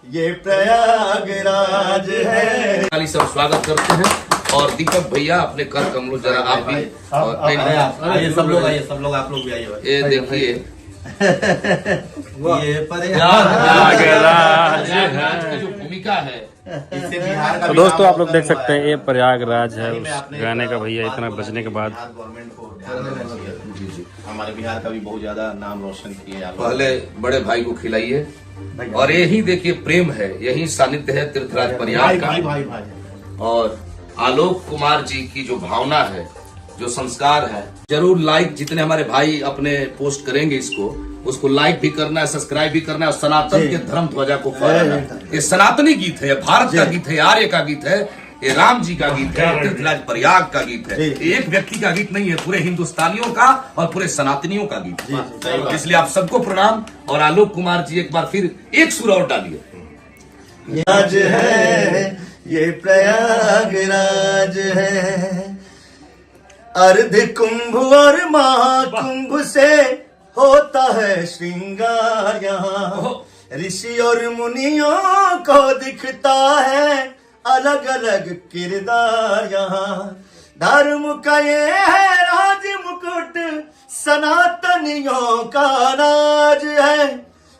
ये प्रयागराज है। खाली सब स्वागत करते हैं और दीपक भैया अपने कर कमलो जरा आप भी आइए सब लोग आप लोग भी आइए। ये देखिए ये प्रयागराज की जो भूमिका है इससे बिहार का तो दोस्तों आप लोग देख सकते हैं ये प्रयागराज है। उस गाने का भैया इतना बजने के बाद गवर्नमेंट को ध्यान देना चाहिए। हमारे बिहार का भी बहुत ज्यादा नाम रोशन किए। पहले बड़े भाई को खिलाइए और यही देखिए प्रेम है, यही सानिध्य है तीर्थराज प्रयाग का। और आलोक कुमार जी की जो भावना है, जो संस्कार है, जरूर लाइक जितने हमारे भाई अपने पोस्ट करेंगे उसको लाइक भी करना है, सब्सक्राइब भी करना है और सनातन के धर्म ध्वजा को फहराना है। ये सनातनी गीत है, भारत का गीत है, आर्य का गीत है, ये राम जी का गीत है, तीर्थराज प्रयाग का गीत है। ये एक व्यक्ति का गीत नहीं है, पूरे हिंदुस्तानियों का और पूरे सनातनियों का गीत है। इसलिए आप सबको प्रणाम। और आलोक कुमार जी एक बार फिर एक सुर और डालिए। आज है ये प्रयागराज है, अर्ध कुंभ और महाकुंभ से होता है श्रृंगार यहाँ। ऋषि और मुनियों को दिखता है अलग अलग किरदार यहाँ। धर्म का ये है राज मुकुट, सनातनियों का नाज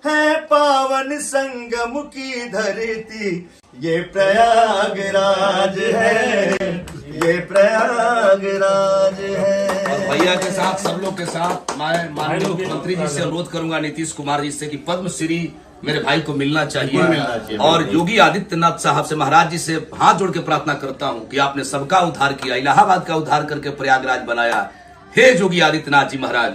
है पावन संगम की धरती। ये प्रयागराज है, ये प्रयागराज है। और भैया के साथ सब लोग के साथ मैं माननीय मुख्यमंत्री जी से अनुरोध करूंगा, नीतीश कुमार जी से, कि पद्मश्री मेरे भाई को मिलना चाहिए। और योगी आदित्यनाथ साहब से, महाराज जी से हाथ जोड़ के प्रार्थना करता हूं कि आपने सबका उद्धार किया, इलाहाबाद का उद्धार करके प्रयागराज बनाया। हे योगी आदित्यनाथ जी महाराज,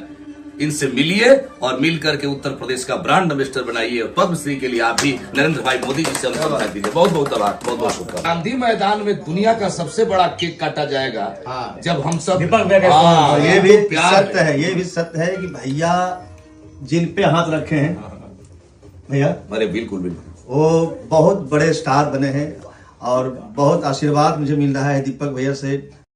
इनसे मिलिए और मिल करके उत्तर प्रदेश का ब्रांड एम्बेसडर बनाइए। और पद्मश्री के लिए आप भी नरेंद्र भाई मोदी जी से अनुरोध दीजिए। बहुत बहुत आभार, बहुत बहुत शुभकामनाएं। गांधी मैदान में दुनिया का सबसे बड़ा केक काटा जाएगा जब हम सब ये भी सत्य है, ये भी सत्य है कि भैया जिन पे हाथ रखे हैं भैया, अरे बिल्कुल बिल्कुल, वो बहुत बड़े स्टार बने हैं और बहुत आशीर्वाद मुझे मिल रहा है दीपक भैया से।